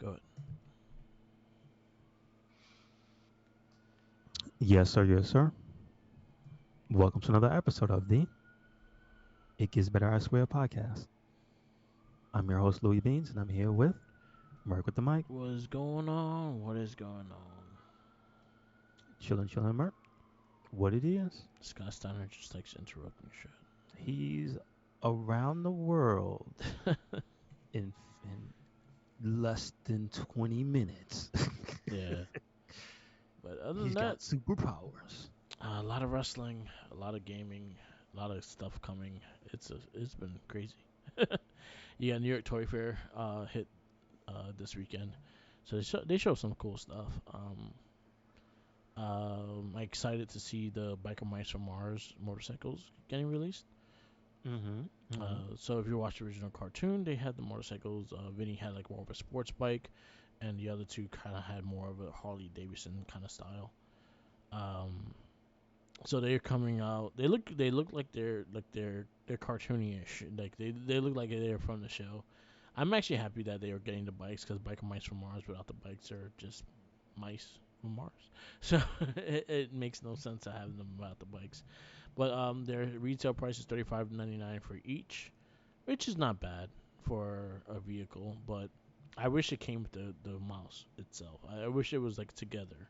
Go ahead. Yes, sir. Yes, sir. Welcome to another episode of the It Gets Better I Swear podcast. I'm your host, Louis Beans, and I'm here with Merc with the mic. What is going on? What is going on? Chillin', Merc. What it is, Scott Steiner just likes interrupting he's around the world shit. in less than 20 minutes. Yeah. But other than He's that, got superpowers. a lot of wrestling, a lot of gaming, a lot of stuff coming. It's been crazy. You got New York Toy Fair hit this weekend, so they show some cool stuff. I'm excited to see the Biker Mice from Mars motorcycles getting released. Mm-hmm. Mm-hmm. So if you watch the original cartoon, they had the motorcycles. Vinny had like more of a sports bike, and the other two kind of had more of a Harley Davidson kind of style. Um, so they're coming out. They look like they're cartoony-ish. Like they look like they're from the show. I'm actually happy that they are getting the bikes because Biker Mice from Mars without the bikes are just mice from Mars. So it makes no sense to have them without the bikes. But their retail price is $35.99 for each, which is not bad for a vehicle. But I wish it came with the mouse itself. I wish it was like together.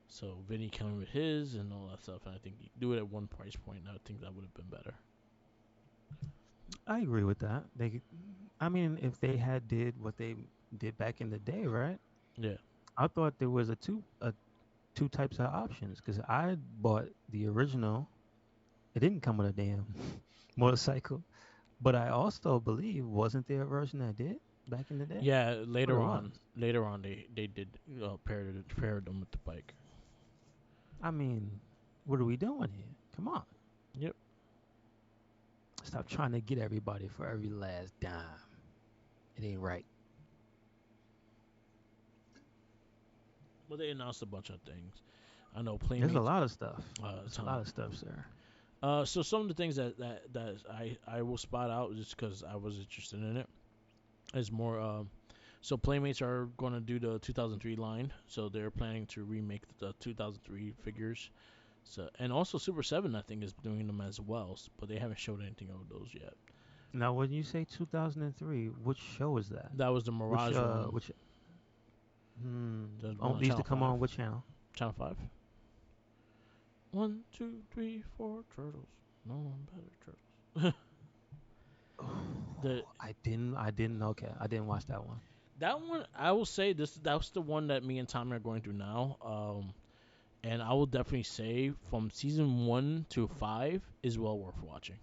So Vinny coming with his and all that stuff. And I think you do it at one price point. And I think that would have been better. I agree with that. I mean, if they had did what they did back in the day, right? Yeah. I thought there was two types of options because I bought the original. It didn't come with a damn motorcycle, but I also believe wasn't there a version that did back in the day? Yeah. What Later it on, was. they did pair them with the bike. I mean, what are we doing here? Come on, Yep. stop trying to get everybody for every last dime. It ain't right. Well, they announced a bunch of things. I know There's a Playmates. lot of stuff. A There's a ton. lot of stuff, sir. So some of the things that I will spot out just because I was interested in it is more. So Playmates are going to do the 2003 line, so they're planning to remake the 2003 figures. So and also Super Seven I think is doing them as well, but they haven't showed anything of those yet. Now, when you say 2003, which show is that? That was the Which Mirage one. which There's one oh, on these to Channel come Five. on which channel? Channel Five. One, two, three, four turtles. No one better turtles. the I didn't. Okay, I didn't watch that one. That one, I will say this. That's the one that me and Tommy are going through now. And I will definitely say from season 1 to 5 is well worth watching.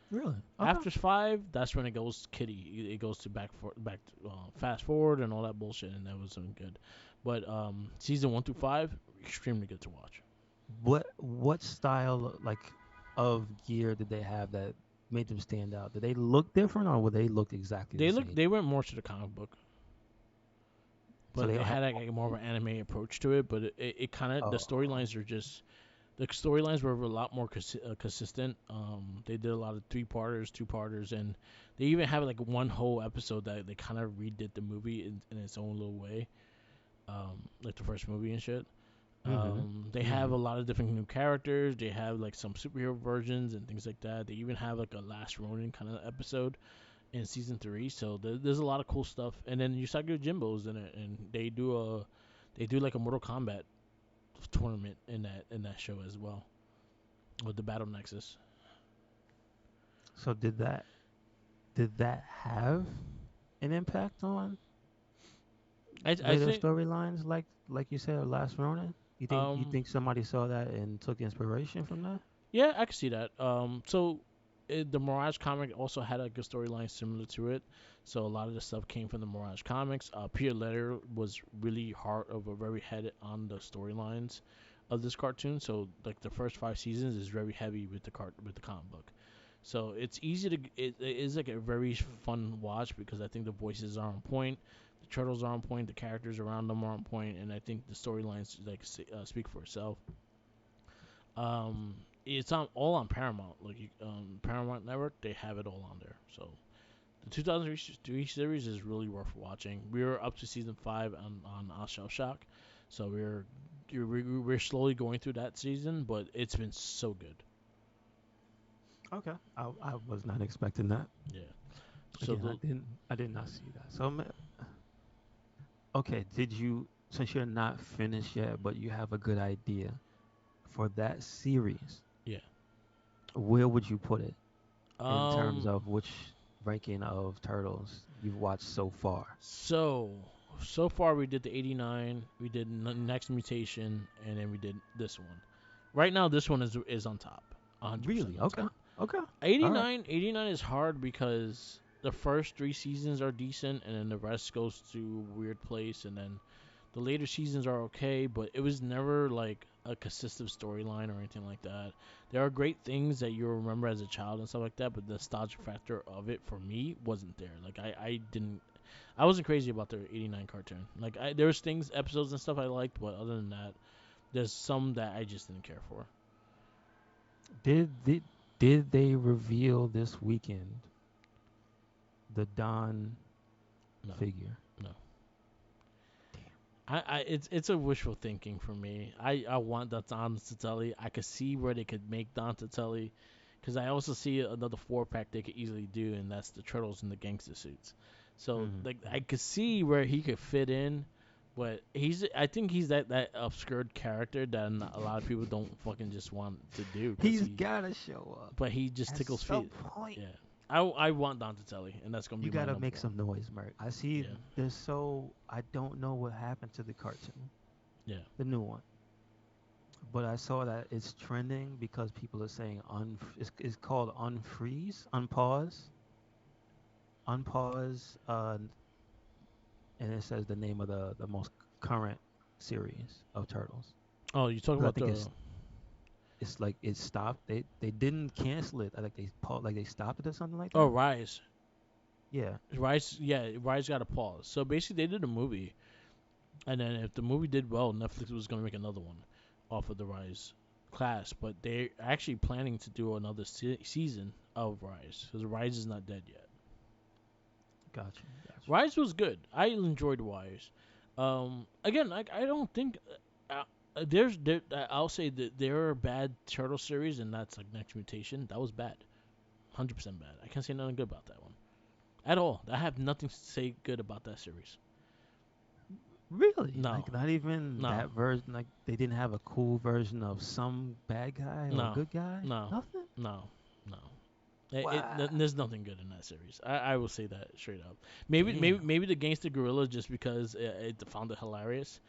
Really? Okay. After 5, that's when it goes kitty. It goes to back to, fast forward and all that bullshit, and that wasn't good. But season 1 through 5, extremely good to watch. What style like of gear did they have that made them stand out? Did they look different or would they look exactly the same? They went more to the comic book, So but they they had had like more of an anime approach to it. But it kind of the oh storylines are just the storylines were a lot more consistent. They did a lot of 3 parters, 2 parters, and they even have like one whole episode that they kind of redid the movie in its own little way, like the first movie and shit. mhm They have mhm. a lot of different new characters. They have like some superhero versions and things like that. They even have like a Last Ronin kind of episode in season 3. So there's a lot of cool stuff. And then Usagi Jimbo's in it, and they do like a Mortal Kombat tournament in that show as well with the Battle Nexus. So did that have an impact on I later think storylines like you said Last Ronin? You um think somebody saw that and took inspiration from that? yeah, I can see that. The Mirage comic also had a good storyline similar to it. So a lot of the stuff came from the Mirage comics. Peter Letter was really hard of a very head on the storylines of this cartoon. So like the first 5 seasons is very heavy with the comic book. So it's easy to it is like a very fun watch because I think the voices are on point, the turtles are on point, the characters around them are on point, and I think the storylines like speak for itself. It's on all on Paramount. Like Paramount Network, they have it all on there. So The 2003 series is really worth watching. We're up to season 5 on Shell Shock, so we're slowly going through that season, but it's been so good. Okay. I was not expecting that. Yeah. So Again, the I did not see that. So okay, did you, since you're not finished yet, but you have a good idea for that series, yeah. where would you put it in terms Um. of which ranking of Turtles you've watched so far? So so far we did the 89, we did Next Mutation, and then we did this one. Right now, this one is on top, 100% Really? on Okay. top. Okay. All right. 89 is hard because the first 3 seasons are decent, and then the rest goes to weird place, and then the later seasons are okay, but it was never like a consistent storyline or anything like that. There are great things that you remember as a child and stuff like that, but the nostalgia factor of it for me wasn't there. Like I wasn't crazy about the 89 cartoon. Like there was things, episodes and stuff I liked, but other than that, there's some that I just didn't care for. Did they reveal this weekend the Don No, figure? no. It's a wishful thinking for me. I want that Don Tatelli. I could see where they could make Don Tatelli, because I also see another 4 pack they could easily do, and that's the turtles in the gangster suits. So like I Mm-hmm. could see where he could fit in, but I think he's that obscured character that a lot of people don't fucking just want to do, because He's gotta show up but he just at tickles some feet. point. Yeah, I want Don Tatelli, and that's gonna You be my gotta number make one. some noise, Merc. I see. Yeah, There's so I don't know what happened to the cartoon, yeah. the new one, but I saw that it's trending because people are saying it's called unfreeze, unpause, and it says the name of the most current series of Turtles. Oh, you talking 'Cause I about think the it's like it stopped. They didn't cancel it. Like they stopped it or something like oh that. Rise. Yeah. Rise, yeah, Rise got a pause. So basically, they did a movie, and then if the movie did well, Netflix was gonna make another one off of the Rise class. But they're actually planning to do another season of Rise, because Rise is not dead yet. Gotcha. Gotcha. Rise was good. I enjoyed Rise. Again, like I don't think I'll say that there are bad turtle series, and that's like Next Mutation. That was bad, 100% bad. I can't say nothing good about that one at all. I have nothing to say good about that series. Really? No, Like not even no, that version? Like they didn't have a cool version of some bad guy or no, good guy? no, Nothing? no, no. Wow. There's nothing good in that series. I will say that straight up. Maybe maybe Damn. maybe the gangster gorilla, just because it found it hilarious.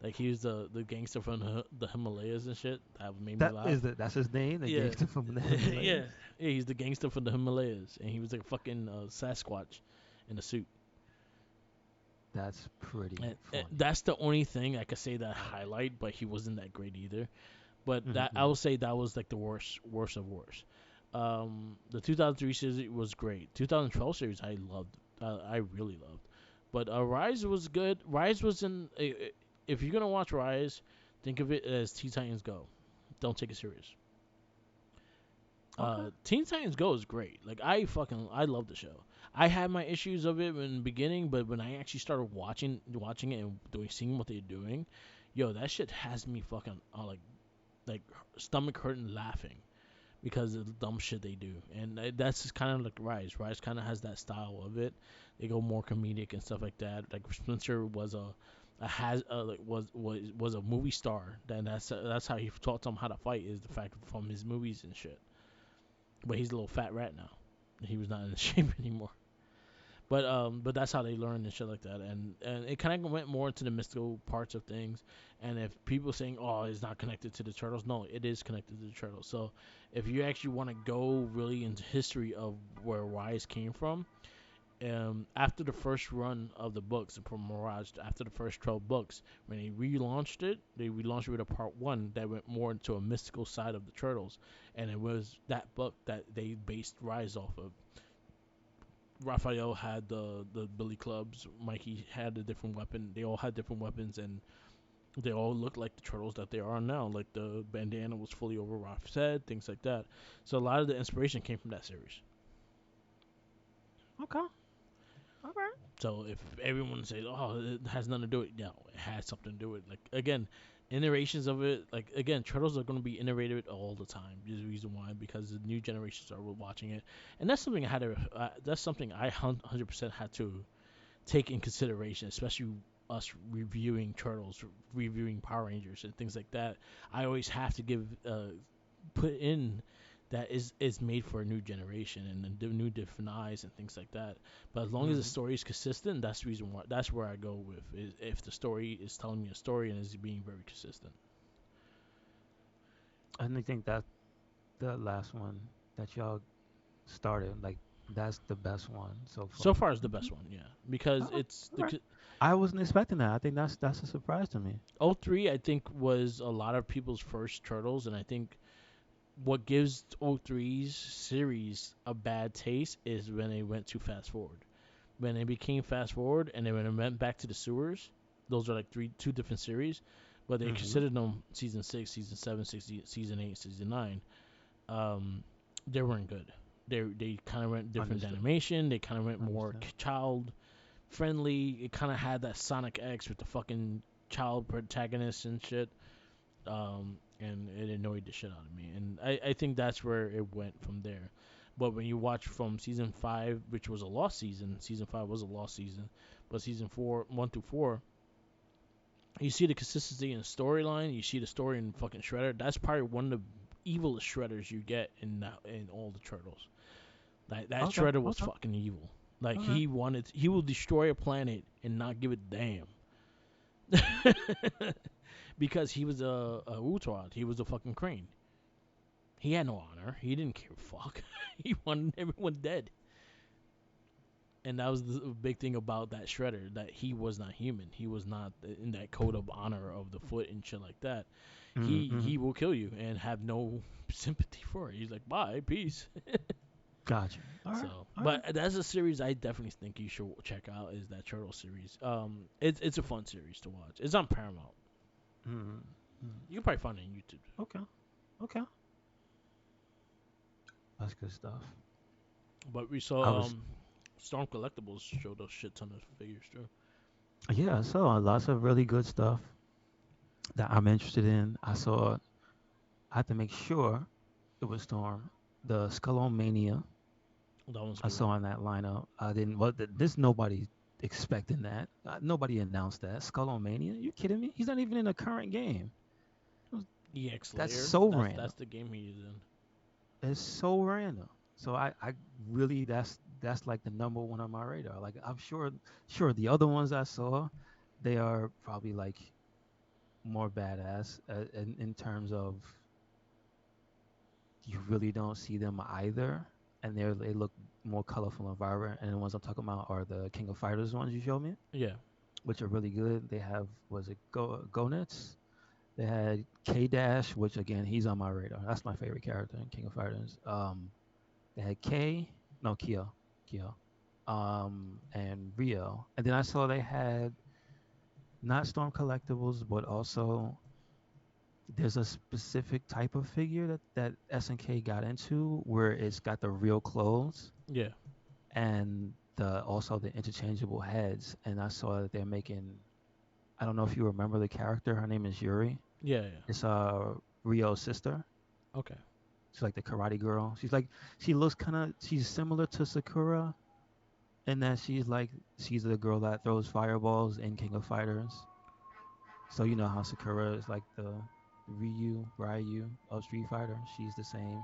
Like he was the gangster from the Himalayas and shit. That made me laugh. That's his name, the Yeah, gangster from the yeah, Himalayas. yeah. He's the gangster from the Himalayas, and he was like a fucking Sasquatch in a suit. That's pretty And funny. that's the only thing I could say that highlight, but he wasn't that great either. But that I Mm-hmm. will say that was like the worst of worst. The 2003 series was great. 2012 series I loved. I really loved. But Rise was good. Rise was in. If you're gonna watch Rise, think of it as Teen Titans Go. Don't take it serious. Okay. Teen Titans Go is great. Like I love the show. I had my issues of it in the beginning, but when I actually started watching it and seeing what they're doing, yo, that shit has me fucking like stomach hurting laughing because of the dumb shit they do. And that's just kind of like Rise. Rise kind of has that style of it. They go more comedic and stuff like that. Like Spencer was was a movie star. Then that's how he taught them how to fight, is the fact from his movies and shit. But he's a little fat rat now. He was not in shape anymore. But that's how they learned and shit like that. And it kind of went more into the mystical parts of things. And if people saying, "Oh, it's not connected to the turtles," no, it is connected to the turtles. So if you actually want to go really into history of where Rise came from, after the first run of the books from Mirage, after the first 12 books, when they relaunched it with a part one that went more into a mystical side of the turtles, and it was that book that they based Rise off of. Raphael had the billy clubs. Mikey had a different weapon. They all had different weapons, and they all looked like the turtles that they are now. Like the bandana was fully over Raph's head, things like that. So a lot of the inspiration came from that series. Okay. All right. So if everyone says, "Oh, it has nothing to do with," no, it has something to do with. Like again, iterations of it. Like again, turtles are going to be iterated all the time. There's a reason why, because the new generations are watching it, and that's something I had to. That's something I 100% had to take in consideration, especially us reviewing turtles, reviewing Power Rangers, and things like that. I always have to give put in that is made for a new generation and the new different eyes and things like that. But as long as the Mm-hmm. story is consistent, that's the reason why. That's where I go with is if the story is telling me a story and is being very consistent. And I think that the last one that y'all started, like, that's the best one so So far. far, is the Okay. best one, yeah, because Oh, it's all right. I wasn't expecting that. I think that's a surprise to me. O3. I think was a lot of people's first turtles, and I think what gives O3's series a bad taste is when they went too fast forward. When they became fast forward and then when it went back to the sewers, those are like two different series, but they Mm-hmm. considered them season 6, season 7, season 8, season 9. Um, they weren't good. They kind of went different Understood. animation. They kind of went more Understood. child friendly. It kind of had that Sonic X with the fucking child protagonist and shit. And it annoyed the shit out of me. And I think that's where it went from there. But when you watch from season 5, which was a lost season 5 was a lost season, but season 4, 1 through 4, you see the consistency in storyline. You see the story in fucking Shredder. That's probably one of the evilest Shredders you get in all the Turtles. That Okay. Shredder was Okay. fucking evil. Like Okay. he will destroy a planet and not give a damn. Because he was a Uhtred. He was a fucking Crane. He had no honor. He didn't care fuck. He wanted everyone dead. And that was the big thing about that Shredder, that he was not human. He was not in that code of honor of the foot and shit like that. Mm-hmm. He will kill you and have no sympathy for it. He's like, bye, peace. Gotcha. All right. So, All right. but that's a series I definitely think you should check out. Is that Turtle series? It's a fun series to watch. It's on Paramount. Mm-hmm. You can probably find it on YouTube. Okay. Okay. That's good stuff. But we I saw was, Storm Collectibles showed a shit ton of figures too. yeah, I saw lots of really good stuff that I'm interested in. I had to make sure it was Storm. The Skullomania That one's I cool. saw in that lineup. I didn't, well, there's nobody expecting that. Nobody announced that. Skullomania? You kidding me? He's not even in a current game. EX That's Layer. so That's random. the game he's in. It's so random. So I really that's like the number one on my radar. Like I'm sure the other ones I saw, they are probably like more badass in terms of you really don't see them either, and they look more colorful and vibrant. And the ones I'm talking about are the King of Fighters ones you showed me, Yeah. which are really good. They have was it Gonets? They had K Dash, which again he's on my radar. That's my favorite character in King of Fighters. They had Kyo, and Rio. And then I saw they had not Storm Collectibles, but also there's a specific type of figure that SNK got into where it's got the real clothes Yeah. and the also the interchangeable heads. And I saw that they're making. I don't know if you remember the character. Her name is Yuri. Yeah. Yeah. It's Rio's sister. Okay. She's like the karate girl. She looks kind of she's similar to Sakura in that she's the girl that throws fireballs in King of Fighters. So you know how Sakura is like the Ryu of Street Fighter. She's the same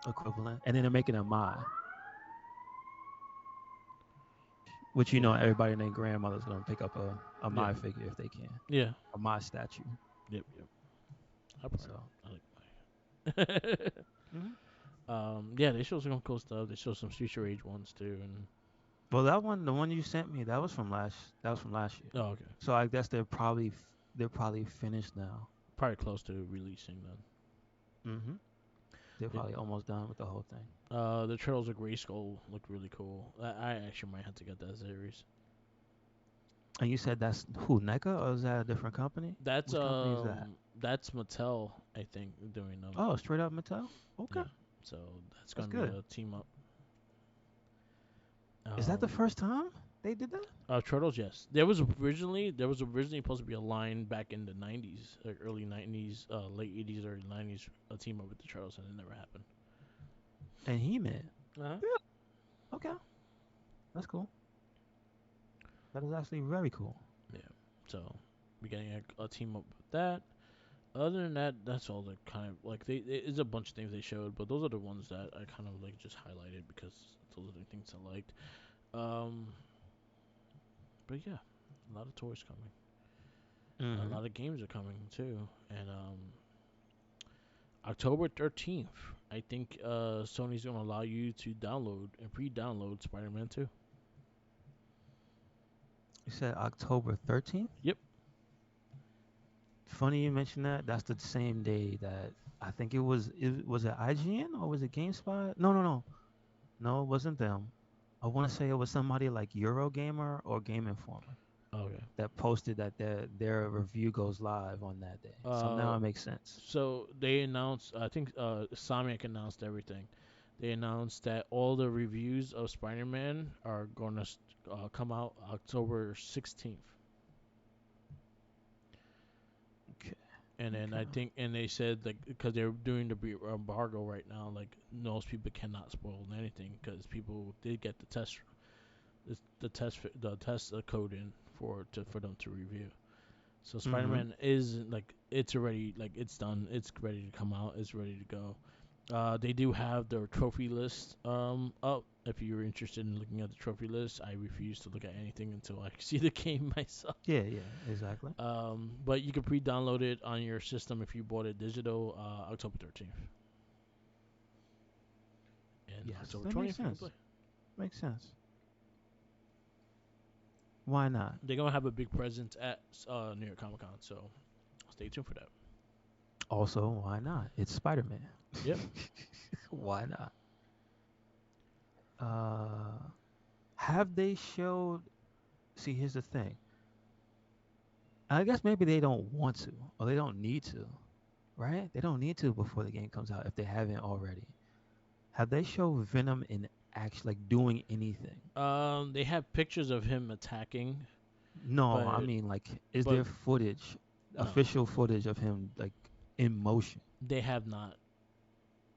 equivalent. And then they're making a Mai, which you know Yeah. everybody and their grandmother's gonna pick up a Yeah. Mai figure if they can, Yeah. a Mai statue. Yep. Yep. I probably So I like mine. mhm. Yeah, they showed some cool stuff. They showed some Future Age ones too, and Well, that one, the one you sent me, that was from last year. oh, okay, So I guess they're probably finished now. probably close to releasing then. hmm They're It, probably almost done with the whole thing. the Turtles of Grayskull look really cool. I actually might have to get that series. And you said that's who, NECA, or is that a different company? That's Which company is that? Mattel, I think, doing them. Oh, straight up Mattel. Okay, Yeah, so that's that's gonna be good. a team up. Is that the Um, first time they did that? Turtles, yes. There was originally supposed to be a line back in the '90s, like early '90s, late '80s, early '90s, a team up with the Turtles, and it never happened. And He-Man. Uh-huh. Yeah. Okay, that's cool. That is actually very cool. Yeah. So, we getting a team up with that. Other than that, that's all the kind of like it's a bunch of things they showed, but those are the ones that I kind of like just highlighted because those are the things I liked. Um, but yeah, a lot of toys coming. A Mm-hmm. lot of games are coming too, and October 13th, I think Sony's gonna allow you to download and pre-download Spider-Man 2. You said October 13th? Yep. Funny you mentioned that. That's the same day that I think was it IGN or was it GameSpot? No, no, no. No, it wasn't them. I want to say it was somebody like Eurogamer or Game Informer Okay. that posted that their review goes live on that day. So now Uh, it makes sense. so they announced. I think Sonic announced everything. They announced that all the reviews of Spider-Man are gonna come out October 16th. Okay. And then Okay. I think, and they said like because they're doing the embargo right now, like most people cannot spoil anything because people did get the test code in for them to review. So Mm-hmm. Spider-Man is like it's already like it's done. It's ready to come out. It's ready to go. They do have their trophy list up. If you're interested in looking at the trophy list, I refuse to look at anything until I see the game myself. Yeah, yeah, exactly. But you can pre-download it on your system if you bought it digital October 13th. And Yes, October that makes 20th you can play. sense. Makes sense. Why not? They're gonna have a big presence at New York Comic Con, so stay tuned for that. Also, why not? It's Spider-Man. Yep. Why not? Uh, have they showed? See, here's the thing. I guess maybe they don't want to, or they don't need to, right? They don't need to before the game comes out if they haven't already. Have they showed Venom in action, like doing anything? They have pictures of him attacking, No, I but mean, like, is but there footage, no, official footage of him, like, in motion? they have not.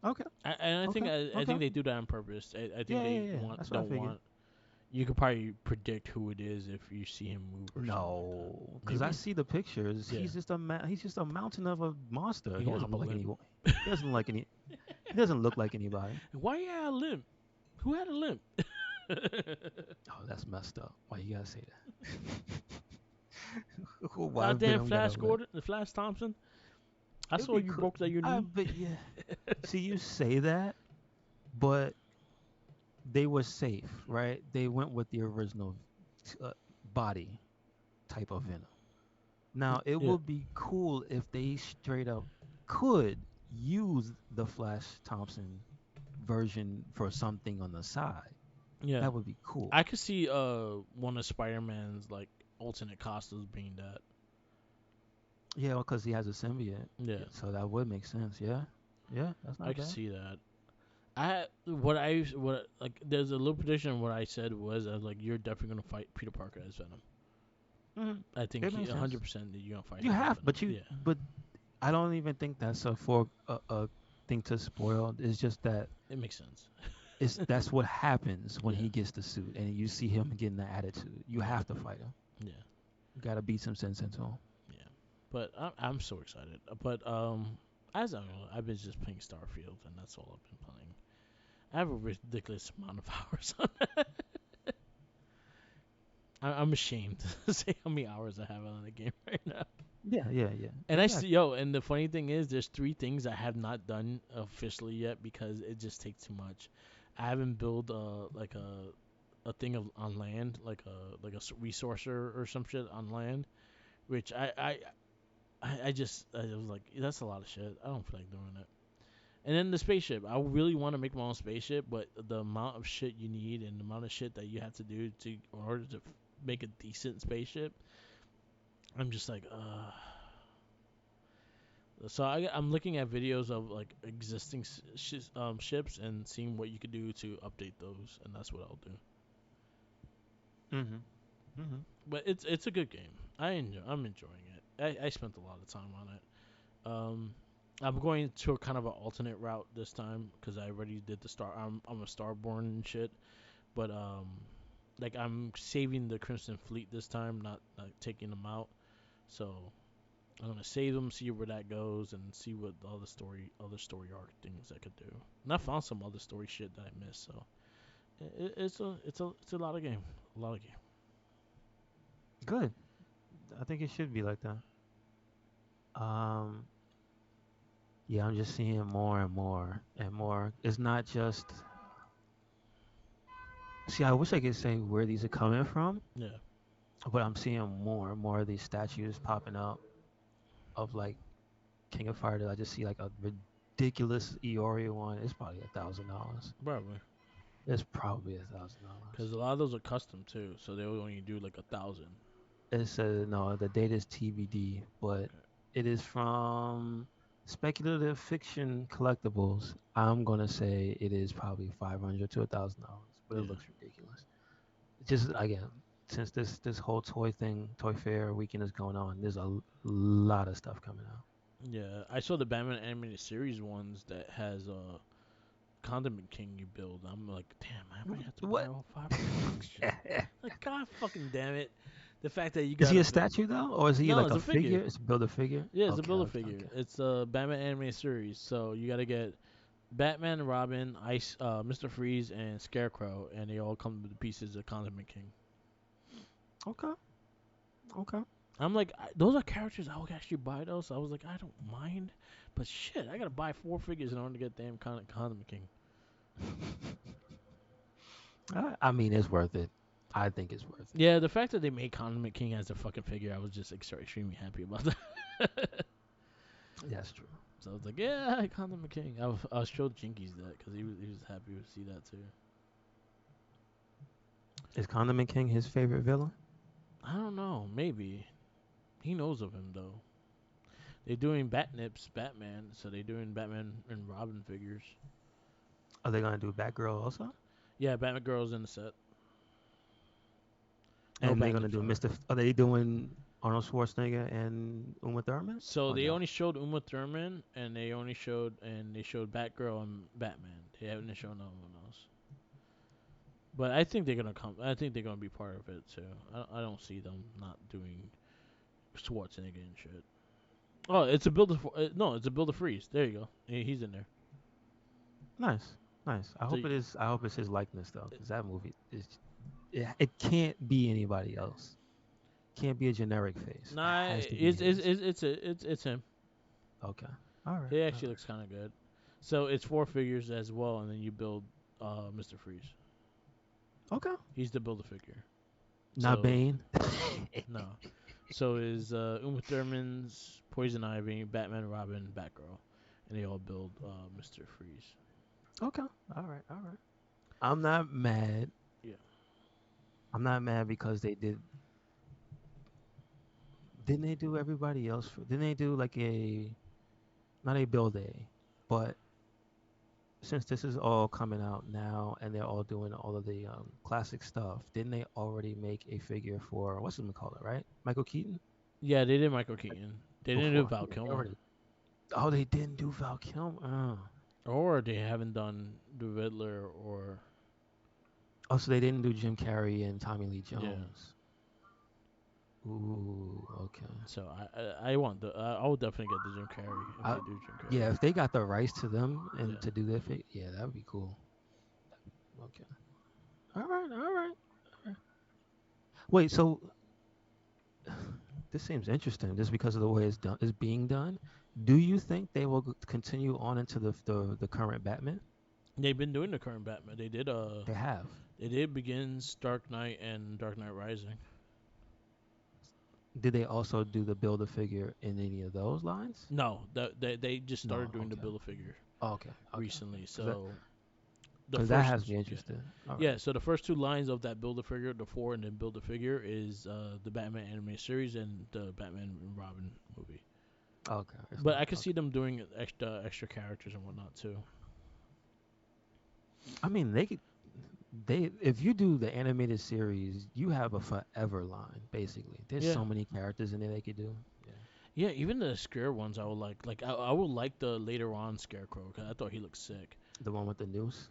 Okay, And I think okay, I okay. think they do that on purpose. I think Yeah, yeah, they yeah. want That's what I don't figured. want. You could probably predict who it is if you see him move or something like that. No, because I Maybe. see the pictures. Yeah. He's just a mountain of a monster. He He gonna doesn't hop a look like limp. any. He doesn't like any. He doesn't look like anybody. Why you had a limp? Who had a limp? Oh, that's messed up. Why you gotta say that? Why Goddamn Venom got a Flash lip? Gordon, the Flash Thompson. I It'd saw be you cool. broke that your I knee. but yeah. See, you say that, but they were safe, right? They went with the original uh, body type of Venom. Now, it Yeah, would be cool if they straight up could use the Flash Thompson version for something on the side. yeah. That would be cool. I could see one of Spider Man's like alternate costumes being that. Yeah, because he has a symbiote. Yeah, Yeah, so that would make sense. Yeah. Yeah, that's I not could bad. see that. What like there's a little prediction. What I said was I was like you're definitely gonna fight Peter Parker as Venom. Hmm. I think It he makes sense. 100% that you're gonna fight You him as have, Venom. Yeah, but I don't even think that's a thing to spoil. It's just that it makes sense. that's what happens when Yeah, he gets the suit and you see him getting the attitude. You yeah, have to fight him. yeah, You gotta beat some sense into him. yeah. But I'm so excited. But as I know, I've been just playing Starfield, and that's all I've been playing. I have a ridiculous amount of hours on it. I'm ashamed to say how many hours I have on the game right now. Yeah, yeah, yeah. And I see, Exactly. yo, and the funny thing is, there's three things I have not done officially yet because it just takes too much. I haven't built like a thing on land, like a resourcer or some shit on land, which I was like, that's a lot of shit. I don't feel like doing it. And then the spaceship. I really want to make my own spaceship, but the amount of shit you need and the amount of shit that you have to do to in order to make a decent spaceship, I'm just like, So I'm looking at videos of like existing ships and seeing what you could do to update those, and that's what I'll do. Mhm. Mhm. But it's a good game. I'm enjoying it. I spent a lot of time on it. I'm going to a kind of an alternate route this time because I already did the star. I'm a Starborn and shit, but like I'm saving the Crimson Fleet this time, not taking them out. So I'm gonna save them, see where that goes, and see what the other story arc things I could do. And I found some other story shit that I missed. So it's a lot of game, a lot of game. Good. I think it should be like that. Um, yeah, I'm just seeing more and more and more. It's not just. See, I wish I could say where these are coming from, Yeah, but I'm seeing more and more of these statues popping up of like King of Fighters. I just see like a ridiculous Eoria one. It's probably $1,000. probably. It's probably $1,000. Because a lot of those are custom too, so they will only do like 1,000. It says no. The date is TBD, but Okay. it is from Speculative Fiction Collectibles. I'm gonna say it is probably $500 to $1,000, but it Yeah. looks ridiculous. Just again, since this whole toy fair weekend is going on, there's a lot of stuff coming out. Yeah, I saw the Batman animated series ones that has Condiment King you build. I'm like, damn, I might have to buy What? all $500 shit. Like, god fucking damn it, the fact that you Is he gotta a build. statue though, or is he No, like it's a a figure. figure? It's build a figure. Yeah, it's a Okay, build a okay, figure. okay. It's Batman animated series, so you gotta get Batman, Robin, Ice, Mr. Freeze, and Scarecrow, and they all come with the pieces of Condiment King. Okay, okay. I'm like, those are characters I would actually buy those. So I was like, I don't mind, but shit, I gotta buy 4 figures in order to get damn Condiment King. I mean, it's worth it. I think it's worth it. Yeah, the fact that they made Condiment King as a fucking figure, I was just extremely happy about that. That's true. So I was like, yeah, Condiment King. I showed Jinkies that because he was happy to see that too. Is Condiment King his favorite villain? I don't know, maybe he knows of him though. They're doing Batnip's Batman, so they're doing Batman and Robin figures. Are they gonna do Batgirl also? Yeah, Batman Girl's in the set. No And they're gonna Batnip, do sorry. Mr. Are they doing Arnold Schwarzenegger and Uma Thurman? So Or they no? only showed Uma Thurman, and they showed Batgirl and Batman. They haven't shown no one else. But I think they're gonna come. I think they're gonna be part of it too. I don't see them not doing Schwarzenegger and shit. Oh, it's a no, it's a Builder Freeze. There you go. He's in there. Nice, nice. I So hope it is. I hope it's his likeness though, because that movie is. It can't be anybody else. Can't be a generic face. It nah, has to be his. it's him. Okay. All right. He All actually right. looks kind of good. So it's 4 figures as well, and then you build Mr. Freeze. Okay. He's the Builder figure. Not So Bane. no. So is Uma Thurman's Poison Ivy, Batman, Robin, Batgirl, and they all build Mr. Freeze. Okay. All right. All right. I'm not mad. Yeah. I'm not mad because they did. Didn't they do everybody else? Didn't they do like a not a build day, but since this is all coming out now and they're all doing all of the classic stuff, didn't they already make a figure for what's it called it, right? Michael Keaton Yeah, they did Michael Keaton. They didn't do before. Val Yeah, they Kilmer. already. Oh, they didn't do Val Kilmer. Or they haven't done the Riddler or. Oh, so they didn't do Jim Carrey and Tommy Lee Yeah. Jones. Ooh, okay. So I want I would definitely get the Jim Carrey if I, they do Jim Carrey. yeah, if they got the rights to them and Yeah. to do their thing, yeah, that would be cool. Okay. All right. All right. All right. Wait. So this seems interesting, just because of the way it's done, is being done. Do you think they will continue on into the current Batman? They've been doing the current Batman. They have. They did Begins, Dark Knight, and Dark Knight Rising. Did they also do the build a figure in any of those lines? No, they just No. started doing the Okay. Build a Figure Okay. Okay. recently. Because that, So the 'cause that first has me yeah. interested. All right. Yeah, so the first 2 lines of that Build a Figure, the 4 and then Build a Figure, is the Batman anime series and the Batman and Robin movie. Okay. But I could see them doing extra characters and whatnot too. I mean, they if you do the animated series, you have a forever line basically. There's Yeah. so many characters in there they could do. Yeah. Yeah, even the scare ones I would like. Like I would like the later on Scarecrow because I thought he looked sick. The one with the noose.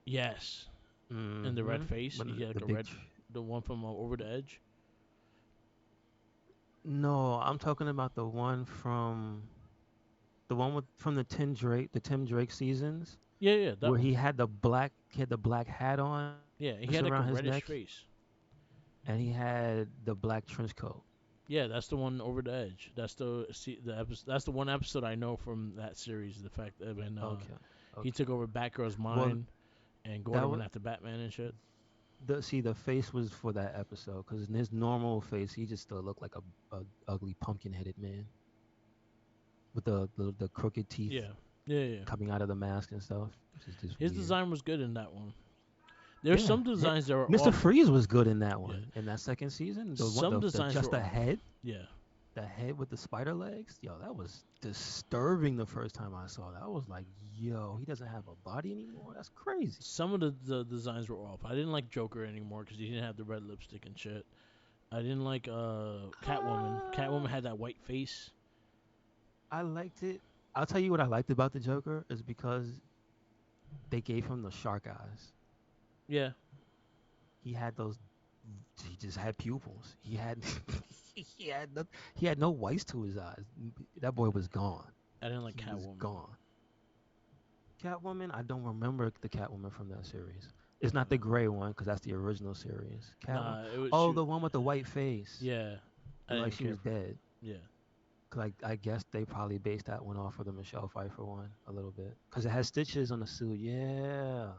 Yes, and the red Mm-hmm. face. When He had like the a big. red, the one from Over the Edge. No, I'm talking about the one with from the Tim Drake seasons Yeah, yeah, that where one. he had the black hat on Yeah, he just had like a around his reddish neck, face. and he had the black trench coat. Yeah, that's the one Over the Edge. That's the episode. That's the one episode I know from that series. The fact that when Okay, he okay. took over Batgirl's Well, mind and that Gordon was went after Batman and shit. the face was for that episode because in his normal face he just still looked like a ugly pumpkin headed man with the crooked teeth Yeah, yeah, yeah. coming out of the mask and stuff. Which is just His weird. design was good in that one. There's Yeah, some designs that were Mr. off. Freeze was good in that Yeah, one. In that second season, some designs just were off. Yeah, the head with the spider legs. Yo, that was disturbing the first time I saw that. I was like, yo, he doesn't have a body anymore. That's crazy. some of the designs were off. I didn't like Joker anymore because he didn't have the red lipstick and shit. I didn't like Catwoman. Catwoman had that white face. I liked it. I'll tell you what I liked about the Joker is because they gave him the shark eyes. Yeah, He had those. He just had pupils. He had he had no whites to his eyes. That boy was gone. I didn't like He was Catwoman. gone. Catwoman, I don't remember the Catwoman from that series. It's not the gray one because that's the original series. Catwoman. Nah, it was Oh, the one with the white face. yeah. I Like didn't she care. was dead. Yeah, 'Cause I guess they probably based that one off of the Michelle Pfeiffer one a little bit. Because it has stitches on the suit. Yeah.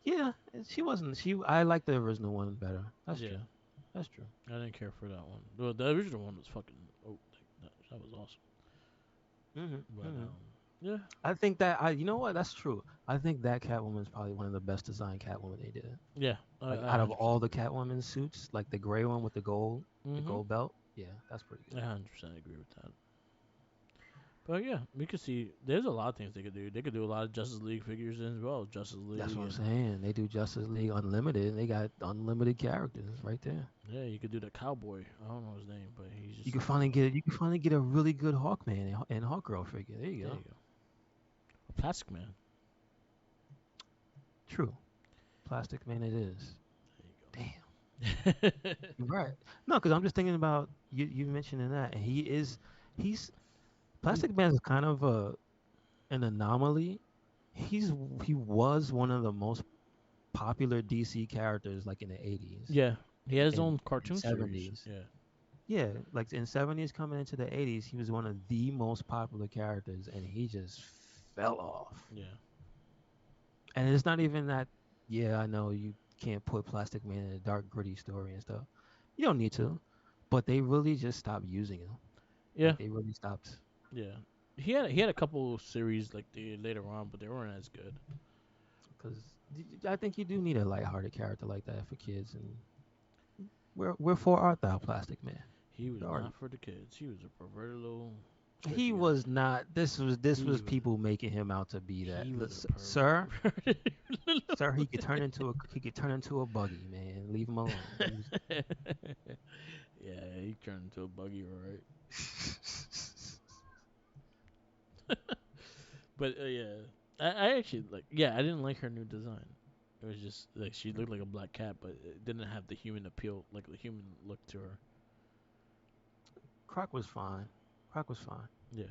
Yeah. She wasn't. I like the original one better. That's yeah. true. That's true. I didn't care for that one. The original one was fucking. Oh, that was awesome. Mm-hmm. But Mm-hmm. yeah, I think you know what? That's true. I think that Catwoman is probably one of the best designed Catwoman they did. yeah. Like I out of 100%. all the Catwoman suits, like the gray one with the Mhm. gold belt. Yeah, that's pretty I good. 100% agree with that. But yeah, we could see there's a lot of things they could do. They could do a lot of Justice League figures as well. Justice League That's what I'm and saying. They do Justice League Unlimited, and they got unlimited characters right there. yeah, you could do the cowboy. I don't know his name, but he's You just can finally get a really good Hawkman and Hawkgirl figure. There you there go. you go. A Plastic Man. True, Plastic Man it is. Damn, There you go. you're right. No, because I'm just thinking about you mentioning that, and he's Plastic Man is kind of an anomaly. He was one of the most popular DC characters like in the 80s Yeah, he has his and own cartoon series. 70s. Yeah, Yeah, like in 70s coming into the 80s, he was one of the most popular characters and he just fell off. yeah, And it's not even that yeah, I know you can't put Plastic Man in a dark gritty story and stuff. You don't need to, but they really just stopped using him. yeah, Like they really stopped yeah. He had a couple series like later on, but they weren't as good. cuz I think you do need a lighthearted character like that for kids and where for art thou Plastic Man? He was Where are you? not for the kids. He was a perverted little. He trippy guy. was not. This He was was. people making him out to be that. He was a Sir, pervert. sir, he could turn into a buggy, man. Leave him alone. Yeah, he turned into a buggy, all right. But yeah, I actually like. Yeah, I didn't like her new design. It was just like she looked like a black cat, but it didn't have the human appeal, like the human look to her. Croc was fine. Croc was fine Yeah.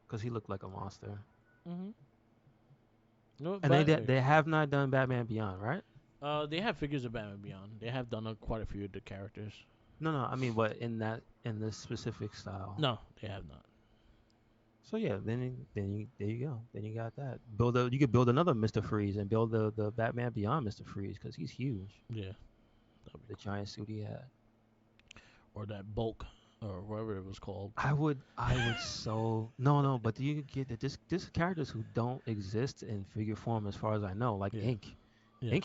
because he looked like a monster. Mhm. No, And but they have not done Batman Beyond, right? they have figures of Batman Beyond. They have done quite a few of the characters. No, no. I mean, what in this specific style? No, they have not. So yeah, there you go. Then you got that. You could build another Mister Freeze and build the Batman Beyond Mister Freeze because he's huge. Yeah, that'd be The giant suit he had. or that bulk or whatever it was called. I would so no, but do you get that this characters who don't exist in figure form as far as I know, like Yeah. Ink. Yeah. Ink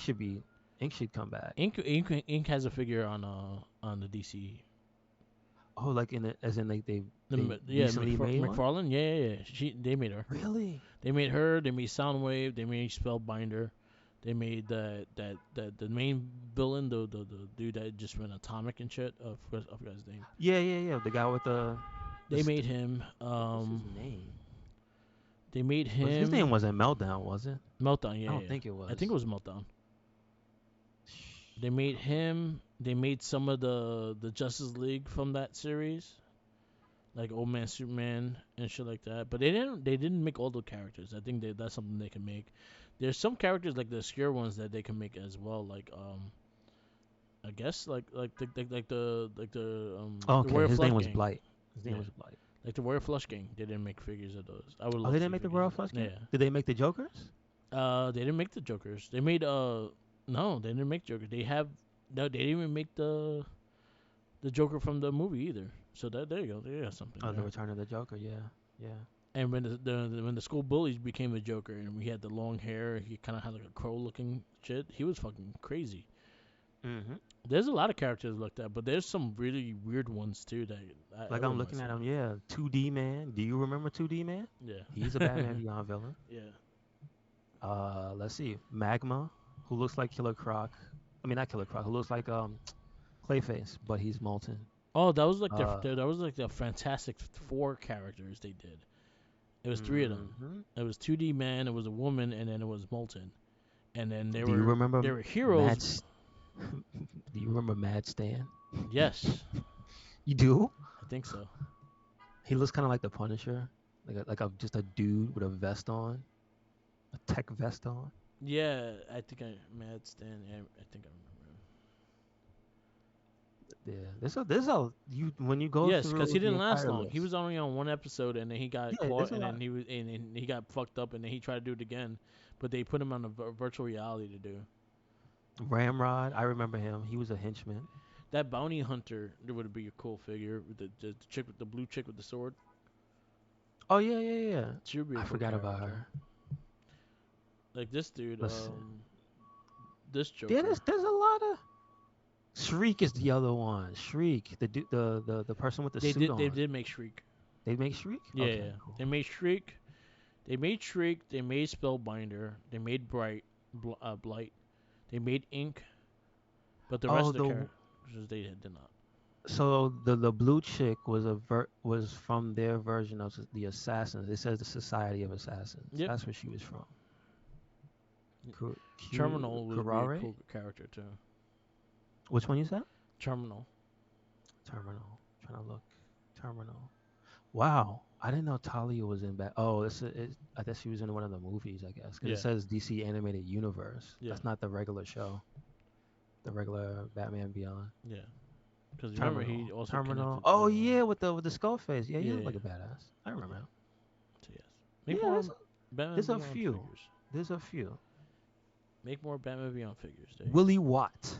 should come back. Ink has a figure on the DC. Oh, like in it, as in like they Yeah, recently made one. McFarlane. Yeah. They made her. Really? They made her. They made Soundwave. They made Spellbinder. They made the main villain, the dude that just went atomic and shit. I forgot his name. Yeah, yeah, yeah. The guy with the They made st- him. what was his name? They made Was his name him wasn't Meltdown, was it? Meltdown. I Yeah, don't yeah. think it I think it was. was Meltdown. They made him. They made some of the Justice League from that series, like Old Man Superman and shit like that. But they didn't. They didn't make all the characters. I think that's something they can make. There's some characters like the obscure ones that they can make as well. Like I guess the Okay, Warrior his Flush name was Gang. Blight. His name Yeah, was Blight. like the Warrior Flush Gang. They didn't make figures of those. I would Oh, love they to didn't see make the figures Royal of Flush those. game? Yeah. Did they make the Jokers? They didn't make the Jokers. They made no, they didn't make Joker. They have no, they didn't even make the Joker from the movie either. So there you go. They got something Oh, the there. Return of the Joker. Yeah, yeah. And when when the school bullies became the Joker and we had the long hair, he kind of had like a crow looking shit. He was fucking crazy. Mhm. There's a lot of characters like that, but there's some really weird ones too that I Like I'm wouldn't mind looking at seeing. him. Yeah, 2D Man. Do you remember 2D Man? Yeah. He's a Batman Beyond villain. Yeah. Let's see, Magma, who looks like Killer Croc. I mean, not Killer Croc. Who looks like Clayface, but he's molten. Oh, that was like Uh, that was like the Fantastic Four characters they did. It was three of them. mhm. It was 2D Man, it was a woman, and then it was Molten. And then Do you remember they were Mad? heroes. Do you remember Mad Stan? Yes, You do? I think so. He looks kind of like the Punisher, like just a dude with a vest on, a tech vest on. Yeah, I think Mad Stan. Yeah, I think I remember him. Yeah, there's a you when you go Yes, because he through the didn't last entire long. He list. was only on one episode, and then he got Yeah, caught, there's a lot. and then he got fucked up, and then he tried to do it again, but they put him on a virtual reality to do Ramrod, I remember him. He was a henchman. that. Bounty hunter would be a cool figure with the chick with the blue chick with the sword. Oh yeah, yeah, yeah. She would be a I cool forgot about character. her. Like this dude, Let's this Yeah, Joker. there's a lot of. Shriek is the other one. Shriek, the person with the suit They on. did make Shriek. They make Shriek. Yeah, Okay, yeah. cool. They made Shriek. They made Shriek. They made Spellbinder. They made Blight. They made Ink. But the rest Oh, of the characters they did not. so the blue chick was from their version of the Assassins. It says the Society of Assassins. Yep. That's where she was from. Terminal would be a Kurare? cool character too. Which one you said? Terminal. Terminal. Trying to look. Terminal. Wow. I didn't know Talia was in Oh, I guess she was in one of the movies, I guess. Because Yeah. it says DC Animated Universe. Yeah. That's not the regular show. The regular Batman Beyond. Yeah. Because remember Terminal. he also Terminal. connected Oh, to, yeah, with the skull face. Yeah, he yeah, looked like yeah. a badass. I remember him. So yes. Make Yeah, more there's, Batman there's a Beyond few. figures. There's a few. Make more Batman Beyond figures, Dave. Willie Watt.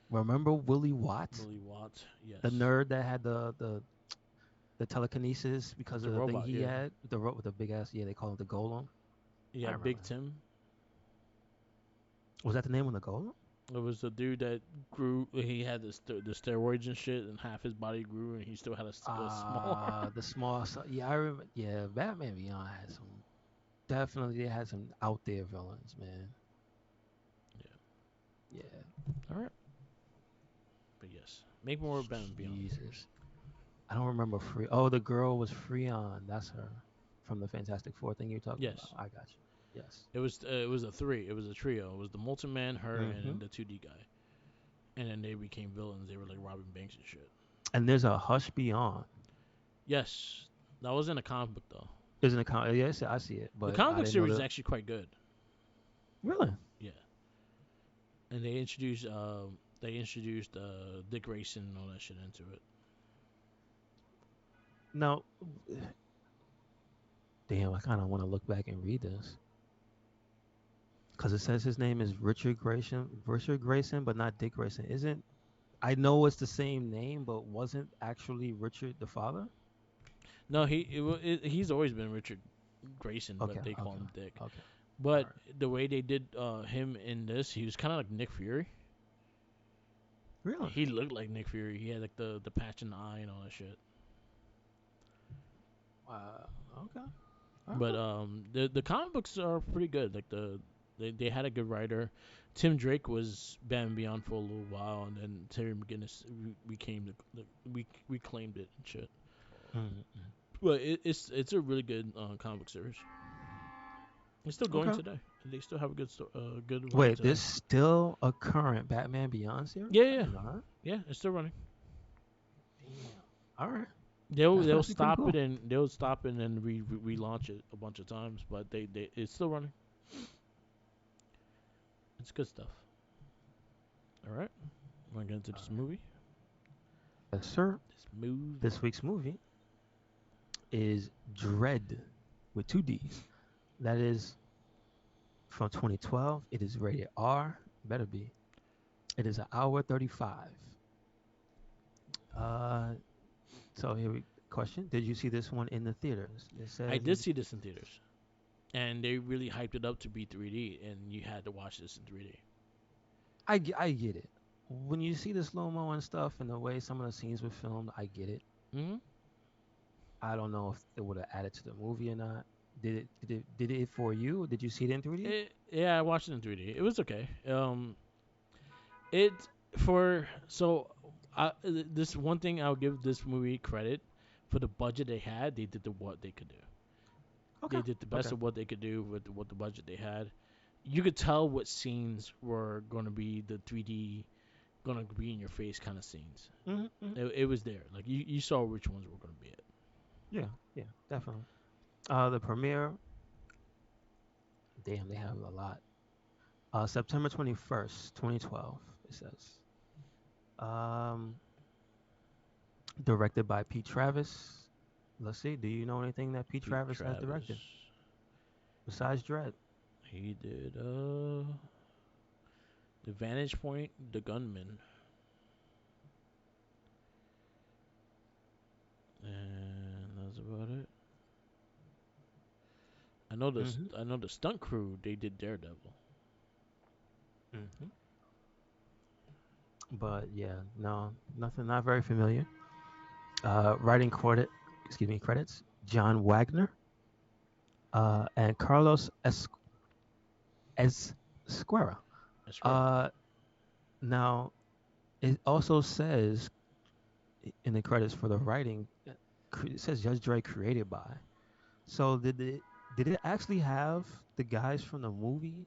Remember Willie Watt? Willie Watts. Yes. The nerd that had the telekinesis because The of the robot, thing he yeah. had, with the big ass. Yeah, they call him the Golem. Yeah, I Big remember. Tim. Was that the name of the Golem? It was the dude that grew. He had the steroids and shit, and half his body grew, and he still had a small. The small. Yeah, I remember. Yeah, Batman Beyond had some. Definitely, they had some out there villains, man. Yeah. All right. But yes, make more Batman Beyond. Jesus. I don't remember Free. Oh, the girl was Freon. That's her from the Fantastic Four thing you're talking Yes. about. I got you. Yes. It was a three. It was a trio. It was the Molten Man, her, and Mhm. then the 2D guy. And then they became villains. They were like robbing banks and shit. And there's a Hush Beyond. Yes, that was in a comic book though. Isn't it? Yes, I see it. But The comic I book didn't know series is that. actually quite good. Really? Yeah. And they introduced Dick Grayson and all that shit into it. Now, damn, I kind of want to look back and read this. Because it says his name is Richard Grayson, but not Dick Grayson. Isn't, I know it's the same name, but wasn't actually Richard the father? No, he's always been Richard Grayson, Okay, but they call okay, him Dick. okay. But Alright. the way they did him in this, he was kind of like Nick Fury. Really? He looked like Nick Fury. He had like the patch in the eye and all that shit. Wow. Okay. But Okay. the comic books are pretty good. Like they had a good writer. Tim Drake was Batman Beyond for a little while, and then Terry McGinnis became we claimed it and shit. Mm-hmm. But it's a really good comic book series. It's still going Okay. today. They still have a good run Wait, today. there's still a current Batman Beyond series? Yeah, I yeah, didn't know that. yeah. It's still running. Damn. All right. They'll That's they'll actually pretty stop it cool. and they'll stop it and then relaunch it a bunch of times, but they it's still running. It's good stuff. All right, want to get into All this right. movie? Yes, sir. This movie. This week's movie is Dread with two D's. That is from 2012. It is rated R. Better be. It is an hour 35. Uh, so here we question. Did you see this one in the theaters? It I says did see this in theaters, and they really hyped it up to be 3D, and you had to watch this in 3D. I get it. When you see the slow mo and stuff and the way some of the scenes were filmed, I get it. Mm-hmm. I don't know if it would have added to the movie or not. Did it for you? Did you see it in 3D? Yeah, I watched it in 3D. It was okay. It for so this one thing I'll give this movie credit for the budget they had. They did what they could do. Okay. They did the best Okay. of what they could do with what the budget they had. You could tell what scenes were going to be the 3D, going to be in your face kind of scenes. Mm-hmm. It was there. Like you saw which ones were going to be it. Yeah. Yeah. Definitely. The premiere. Damn, they have a lot. September 21st, 2012. It says. Um, directed by Pete Travis. Let's see. Do you know anything that Pete Pete Travis has Travis. directed besides Dread? He did The Vantage Point, The Gunman, and that's about it. Mm-hmm. I know the stunt crew. They did Daredevil. Mm-hmm. But yeah, no, nothing. Not very familiar. Writing credits. John Wagner and Carlos Esquera. That's correct. Uh, now it also says in the credits for the writing, it says Judge Dredd created by. So did it actually have the guys from the movie?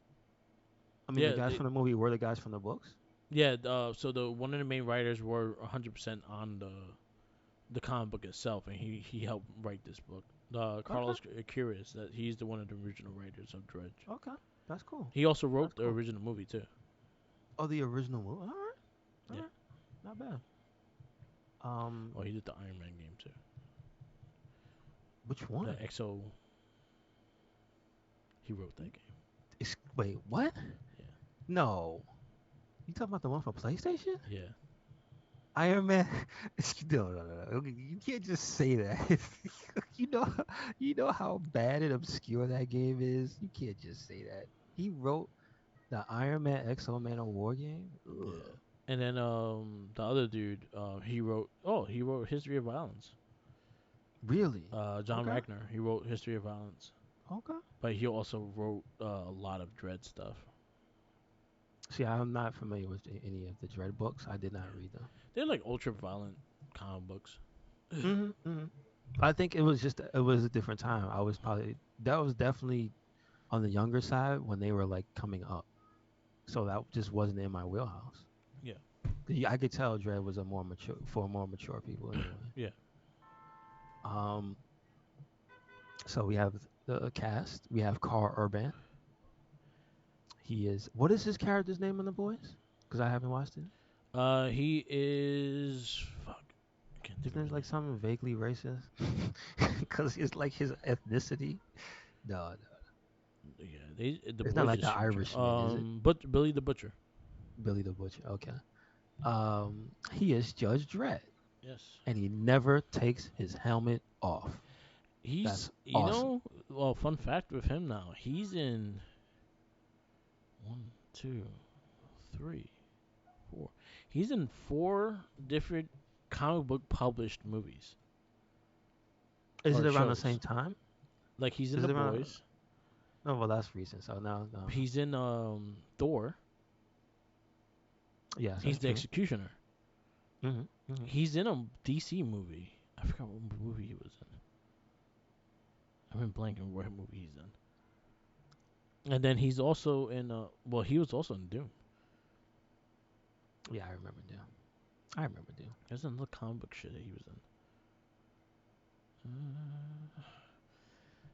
I mean, the Yeah, guys from the movie were the guys from the books. yeah. So the one of the main writers were 100% on the comic book itself, and he helped write this book. Okay, Carlos Curious, that he's the one of the original writers of Dredge. okay, that's cool. He also That's wrote the cool. original movie too. Oh, the original movie. All Yeah. right, not bad. Oh, he did the Iron Man game too. Which The one? EXO. He wrote that game. Wait, what? Yeah. No, you talking about the one for PlayStation? Yeah. Iron Man. No. Okay, you can't just say that. you know, you know how bad and obscure that game is. You can't just say that. He wrote the Iron Man Exo Man War game. Yeah. Ugh. And then the other dude, he wrote History of Violence. Really? John Okay. Ragnar, he wrote History of Violence, Okay. but he also wrote a lot of Dread stuff. See, I'm not familiar with any of the Dread books. I did not Yeah. read them. They're like ultra violent comic books. Hmm. I think it was a different time. That was definitely on the younger side when they were like coming up. So that just wasn't in my wheelhouse. Yeah. I could tell Dread was a more mature people anyway. Yeah. Um, so we have the cast. We have Carl Urban. He is. What is his character's name in The Boys? Because I haven't watched it. He is fuck. I can't think Isn't of it his like name. something vaguely racist? Because it's like his ethnicity. No, no, Yeah, the it's not boys like is the huge. Irishman, is it? But Billy the Butcher. Billy the Butcher. Okay. He is Judge Dredd, Yes. and he never takes his helmet off. He's That's awesome. well, fun fact with him now. He's in one, two, three. Four. He's in four different comic book published movies Is it or around the same shows. time? Like he's in Is The it around? Boys. No, well, that's recent. So no. He's in Thor. Yes, He's that's the true. Executioner. Hmm. He's in a DC movie. I forgot what movie he was in. I've been blanking what movie he's in. And then he's also in well, he was also in Doom. Yeah, I remember Doom. I remember Doom. There's another comic book shit that he was in.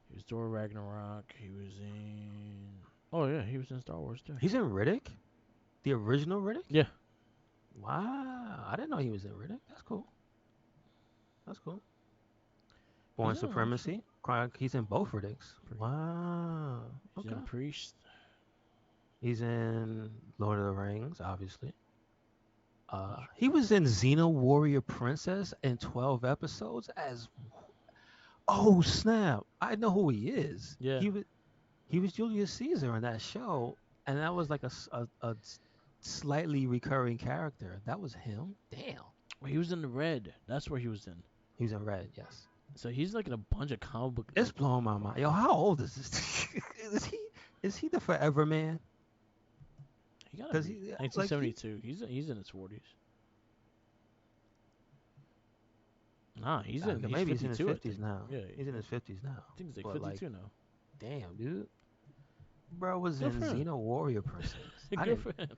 He was Thor Ragnarok. He was in. Oh yeah, he was in Star Wars too. He's in Riddick, the original Riddick. Yeah, Wow, I didn't know he was in Riddick. That's cool. That's cool. Born he's in a lot of shit. Supremacy. He's in both Riddicks. Wow. He's Okay. in Priest. He's in Lord of the Rings, obviously. He was in Xena Warrior Princess in 12 episodes as. Oh snap! I know who he is. Yeah, He was Julius Caesar in that show, and that was like a slightly recurring character. That was him. Damn. well, he was in the Red. That's where he was in. He was in Red. Yes. So he's like in a bunch of comic book. It's Like, blowing my mind. Yo, how old is this? is he the Forever Man? he gotta Does be he like he? 1972. He's in his 40s. Nah, he's in. He's Maybe he's in his 52. I 50s think. now. Yeah, He's in his 50s now. I think he's like But like, 52 now. damn, dude, bro was Good in for him. Xena Warrior Princess. I Good didn't. for him.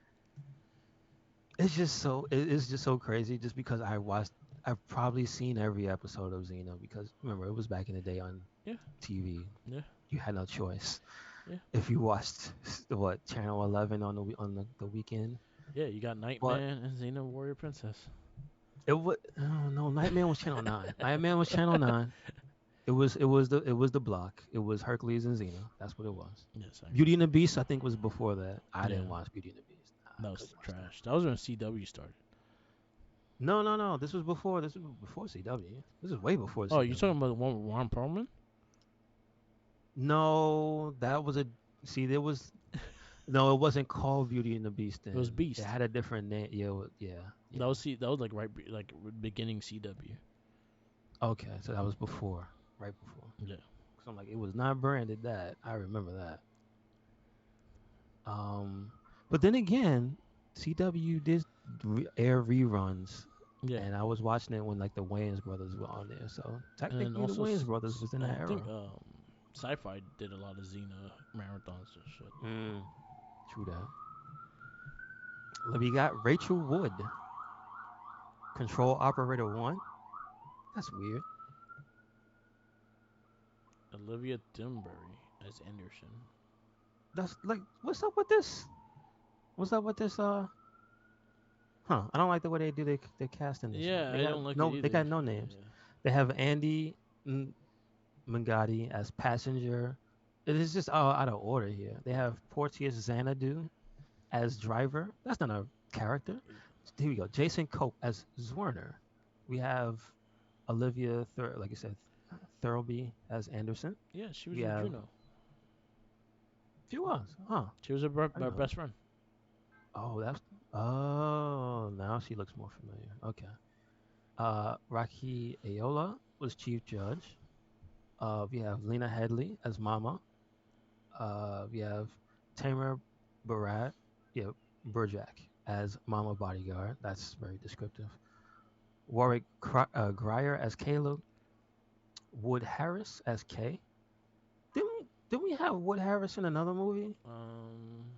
It's just so crazy. Just because I've probably seen every episode of Xena because remember it was back in the day on Yeah, TV. yeah, You had no choice. yeah, If you watched what Channel 11 on the weekend, yeah. You got but Nightman and Xena Warrior Princess. it would no Nightmare was Channel 9. Nightmare was Channel 9. It was the block. It was Hercules and Xena. That's what it was. Yes, Beauty and the Beast I think was before that. I yeah. didn't watch Beauty and the Beast. That I was couldn't watch that. trash. That was when CW started. No. This was before. This was before CW. This is way before Oh, CW. you talking about the one with Ron Perlman? No, that was a. See, there was. No, it wasn't called Beauty and the Beast. Then It was Beast. It had a different name. Yeah. That was That was like like beginning CW. Okay, so that was before, right before. Yeah. So I'm like, it was not branded that. I remember that. But then again, CW did air reruns, Yeah. and I was watching it when like the Wayans brothers were on there. So And then technically, the also, Wayans brothers was in that I era. think Sci-Fi did a lot of Xena marathons and shit. True that. We got Rachel Wood, Control Operator 1. That's weird. Olivia Dunbury as Anderson. That's like, what's up with this? What's up with this? I don't like the way they do their casting. This Yeah, they I got don't like no, it they got either. no names. Yeah. They have Andy Mangati as passenger. It is just all out of order here. They have Porteous Xanadu as driver. That's not a character. Here we go. Jason Cope as Zwerner. We have Olivia, like you said, Thirlby as Anderson. Yeah, she was We in have. Juno. She was, huh? She was our best friend. Oh, that's. Oh, now she looks more familiar. Okay. Rocky Ayola was Chief Judge. We have Lena Headley as Mama. We have Tamer Barat, Burjak as Mama Bodyguard. That's very descriptive. Warwick Grier as Caleb. Wood Harris as Kay. Didn't we have Wood Harris in another movie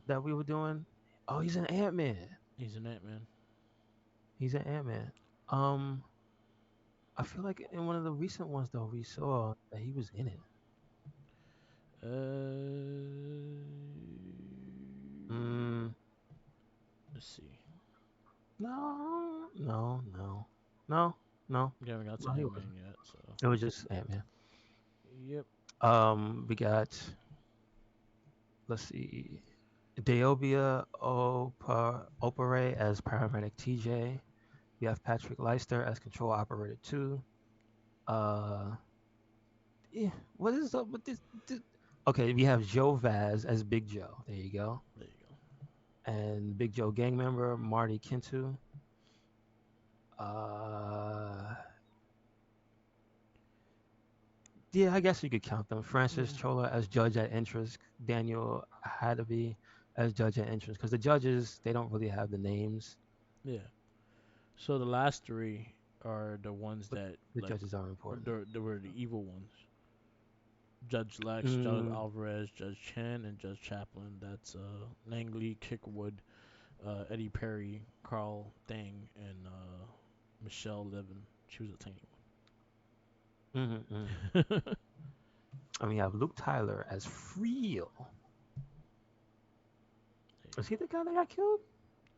that we were doing? Oh, he's an Ant-Man. He's an Ant-Man. He's an Ant-Man. I feel like in one of the recent ones though, we saw that he was in it. Let's see. No. We haven't got to No, he Ant-Man wasn't. yet, so. It was just Ant-Man. Yep. We got. Let's see. Deobia Opere as paramedic TJ. We have Patrick Leister as control operator 2. What is up with this? Okay, we have Joe Vaz as Big Joe. There you go. There you go. and Big Joe gang member Marty Kintu. Uh, yeah, I guess you could count them. Francis Yeah. Chola as judge at interest. Daniel Haddaby as judge at interest. Because the judges, they don't really have the names, Yeah. So the last three are the ones but that the like judges are important. they were the evil ones. Judge Lex, Judge Mm, Alvarez, Judge Chan, and Judge Chaplin. That's Langley, Kickwood, Eddie Perry, Carl Dang, and Michelle Levin. She was a tiny mm. one. And we have Luke Tyler as Freel. Was he the guy that got killed?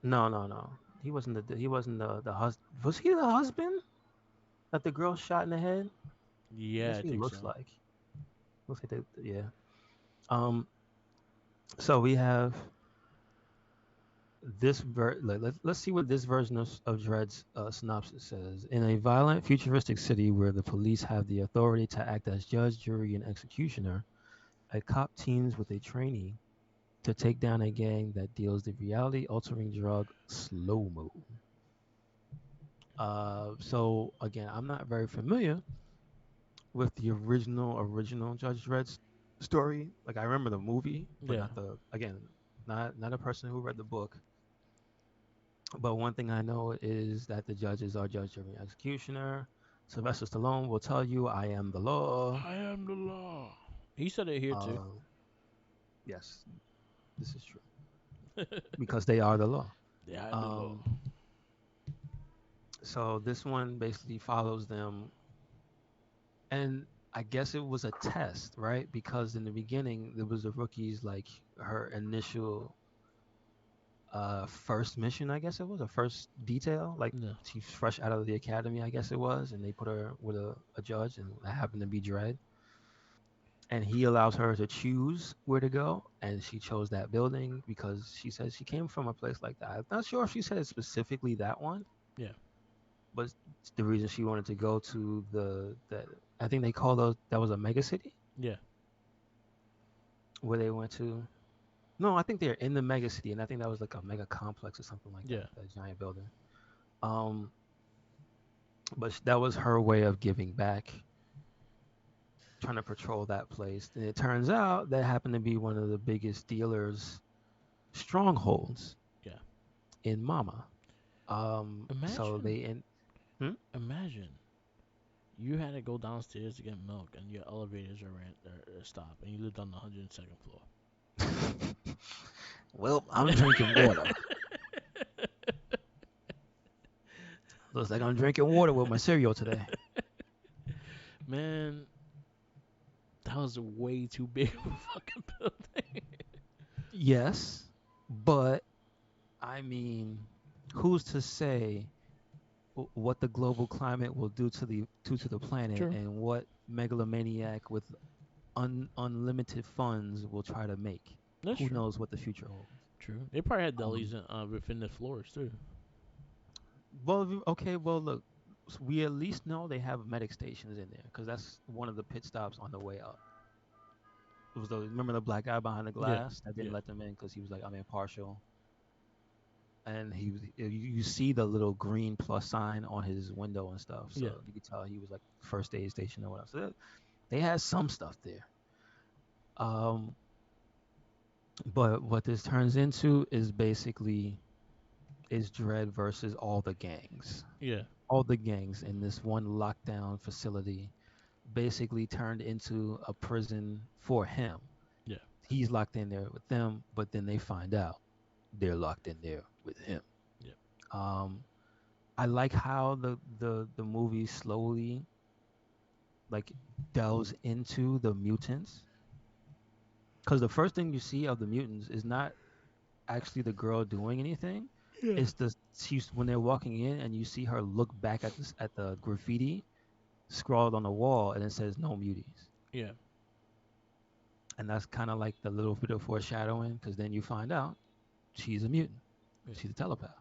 No. He wasn't the husband. Was he the husband that the girl shot in the head? Yeah, That's I what he think looks so. like. Looks like yeah. Um. So we have let's see what this version of Dred's synopsis says. In a violent, futuristic city where the police have the authority to act as judge, jury, and executioner, a cop teams with a trainee to take down a gang that deals the reality-altering drug slow mo. So again, I'm not very familiar with the original Judge Dredd's story. Like I remember the movie, but Yeah, not the again, not a person who read the book. But one thing I know is that the judges are judge, jury, and executioner. Sylvester Stallone will tell you, "I am the law." I am the law. He said it here too. Uh, yes, this is true because they are the law. They had the law. Um, so this one basically follows them, and I guess it was a test, right? Because in the beginning, there was the rookies like her initial first mission, I guess it was a first detail. Like Yeah, she's fresh out of the academy, I guess it was, and they put her with a judge, and that happened to be Dredd. And he allows her to choose where to go, and she chose that building because she says she came from a place like that. I'm not sure if she said specifically that one, yeah, but it's the reason she wanted to go to the I think they call those that was a mega city yeah, where they went to. No, I think they're in the mega city, and I think that was like a mega complex or something like that, yeah. that giant building. Um, but that was her way of giving back, trying to patrol that place. And it turns out that happened to be one of the biggest dealers' strongholds Yeah. in Mama. So Imagine, they in. Hmm? imagine you had to go downstairs to get milk, and your elevators are stopped, and you lived on the 102nd floor. Well, I'm drinking water. Looks like I'm drinking water with my cereal today. Man, that was way too big of a fucking building. Yes, but I mean, who's to say what the global climate will do to the planet, True. and what megalomaniac with unlimited funds will try to make? That's Who true. knows what the future holds? True. They probably had delis Um, within the floors too. okay, well, look, we at least know they have medic stations in there because that's one of the pit stops on the way up. It was remember the black guy behind the Yeah. glass that didn't Yeah. let them in because he was like, I'm impartial. And you see the little green plus sign on his window and stuff, Yeah. so you could tell he was like first aid station or whatever. So they had some stuff there. Um, but what this turns into is basically is Dread versus Yeah. all the gangs in this one lockdown facility, basically turned into a prison for him. Yeah. He's locked in there with them, but then they find out they're locked in there with him. Yeah. Um, I like how the movie slowly like delves into the mutants because the first thing you see of the mutants is not actually the girl doing anything. Yeah. It's she's when they're walking in and you see her look back at the graffiti scrawled on the wall and it says no muties. Yeah. And that's kind of like the little bit of foreshadowing because then you find out she's a mutant. Yeah. She's a telepath.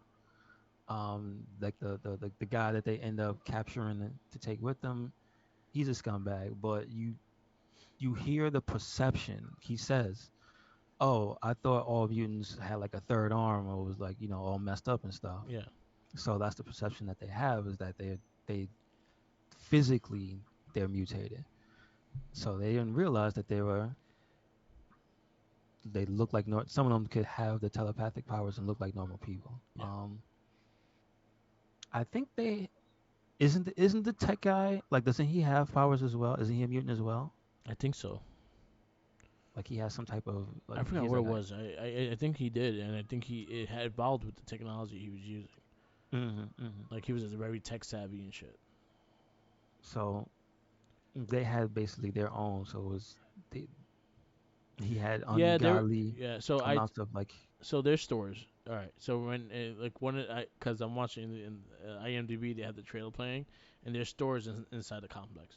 Like the guy that they end up capturing to take with them, he's a scumbag. But you hear the perception. He says oh, I thought all mutants had like a third arm or was like, all messed up and stuff. Yeah. So that's the perception that they have is that they physically they're mutated. So they didn't realize that they look like some of them could have the telepathic powers and look like normal people. Yeah. I think they isn't the tech guy like doesn't he have powers as well? Isn't he a mutant as well? I think so. Like he has some type of I like forgot he's what it like was. I think he did, and I think he it had evolved with the technology he was using. hmm. Like he was very tech savvy and shit. So they had basically their own. So it was they, he had Yeah, there. ungodly Yeah, so amounts of like there's stores. All right, so when like one I because I'm watching in IMDb, they have the trailer playing, and there's stores inside the complex.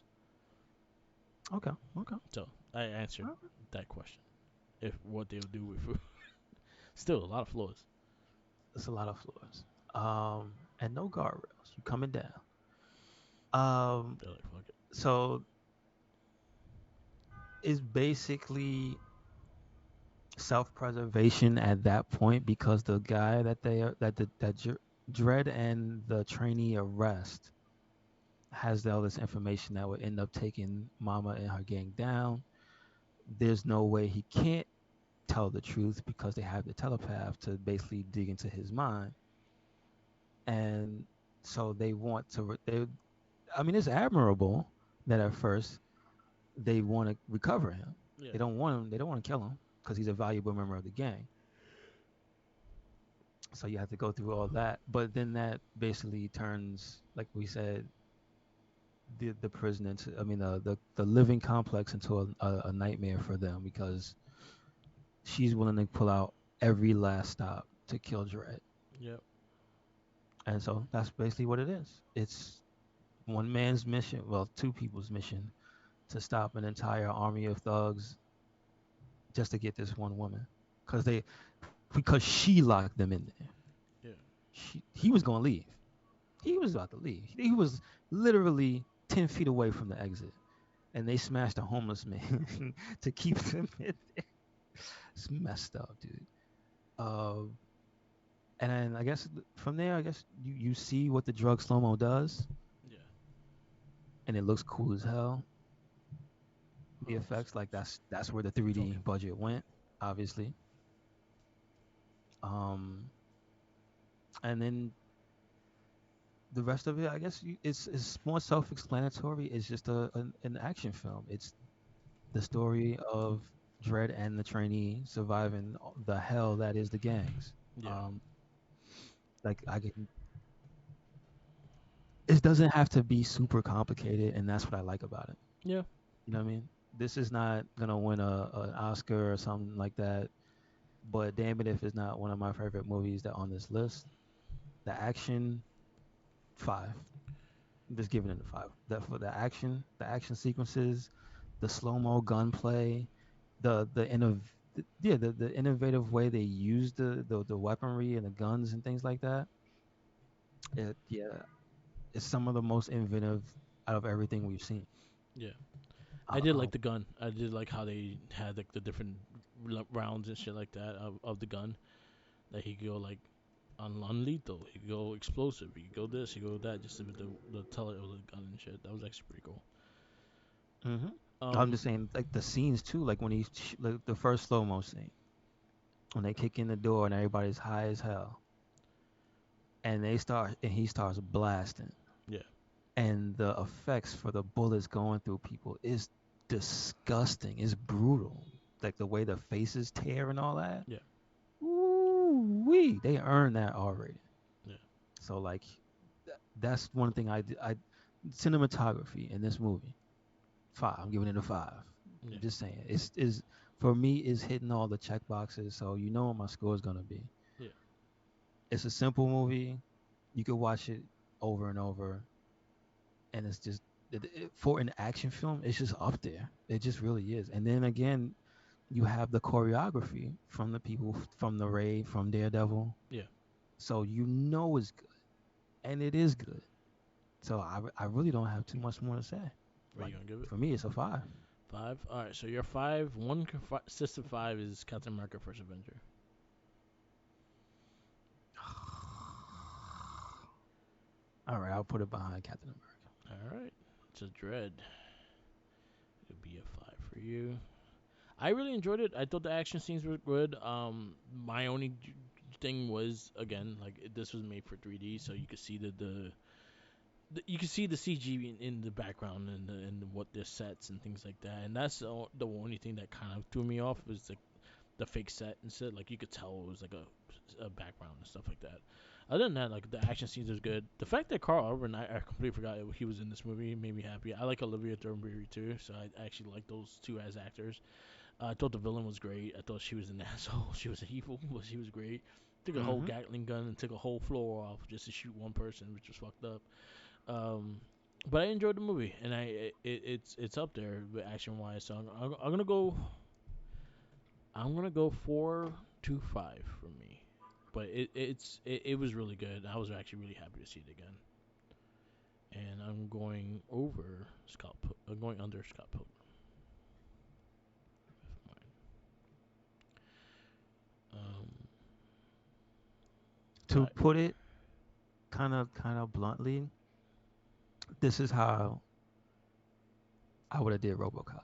okay, okay. So I answered Well, that question. If what they'll do with food, still a lot of flaws. it's a lot of floors. And no guardrails. You coming down. Um, They're like fuck it. so it's basically self-preservation at that point because the guy that they are that Dread and the trainee arrest has all this information that would end up taking Mama and her gang down. There's no way he can't tell the truth because they have the telepath to basically dig into his mind, and so they want to. I mean, it's admirable that at first they want to recover him. Yeah, They don't want him. They don't want to kill him because he's a valuable member of the gang. So you have to go through all that, but then that basically turns, like we said, the prison into, I mean, the living complex into a nightmare for them because she's willing to pull out every last stop to kill Dredd. yeah, And so that's basically what it is. It's one man's mission, well, two people's mission to stop an entire army of thugs just to get this one woman. Because she locked them in there. yeah. He was going to leave. He was about to leave. He was literally 10 feet away from the exit. And they smashed a homeless man to keep him in there. It's messed up, dude. Uh, and then I guess from there, I guess you see what the drug slow mo does, Yeah. and it looks cool as hell. The Oh, effects, like that's where the 3D talking. budget went, obviously. Um, and then the rest of it, I guess, it's more self-explanatory. It's just an action film. It's the story of Dredd and the trainee surviving the hell that is the gangs. Yeah, Um, like I can, it doesn't have to be super complicated, and that's what I like about it. yeah. You know what I mean? This is not gonna win an Oscar or something like that, but damn it if it's not one of my favorite movies that on this list. The action, five. I'm just giving it a five. For the action sequences, the slow mo gunplay, the yeah, the innovative way they use the weaponry and the guns and things like that. Yeah, it's some of the most inventive out of everything we've seen. Yeah, I did Uh, like the gun. I did like how they had like the different rounds and shit like that of the gun. That he could go like on lethal. He could go explosive. He could go this. He could go that. Just with the teller of the gun and shit. That was actually pretty cool. hmm I'm Um, just saying, like the scenes too, like when like the first slow mo scene when they kick in the door and everybody's high as hell, and he starts blasting, yeah, and the effects for the bullets going through people is disgusting. It's brutal, like the way the faces tear and all that. yeah, Ooh wee, they earned that already. yeah, So like, that's one thing I cinematography in this movie. Five. I'm giving it a five. yeah, I'm just saying. It's is for me is hitting all the check boxes, so you know what my score is gonna be. yeah, It's a simple movie. You could watch it over and over, and it's just for an action film, it's just up there. It just really is. And then again, you have the choreography from the people from the Raid, from Daredevil, yeah. so you know it's good, and it is good. So I really don't have too much more to say. What are Like you gonna give it? for me, it's a five. 5. All right, so your 5, one consistent 5 is Captain America: First Avenger. All right, I'll put it behind Captain America. All right, it's a Dread. It'll be a 5 for you. I really enjoyed it. I thought the action scenes were good. My only thing was, again, like this was made for 3D, so you could see you can see the CG in the background and what their sets and things like that. And that's the only thing that kind of threw me off was the fake set and shit. Like you could tell it was like a background and stuff like that. Other than that, like the action scenes was good. The fact that Carl Urban, I completely forgot he was in this movie, made me happy. I like Olivia Thornberry too, so I actually like those two as actors. I thought the villain was great. I thought she was an asshole. She was evil, but she was great. Took a whole Mm-hmm. Gatling gun and took a whole floor off just to shoot one person, which was fucked up. Um, but I enjoyed the movie, and it's up there action wise. So I'm gonna go. I'm gonna go 4-5 for me. But it was really good. I was actually really happy to see it again. And I'm going over Scott. I'm going under Scott Pilgrim. To Alright. put it kind of bluntly, this is how I would have did RoboCop.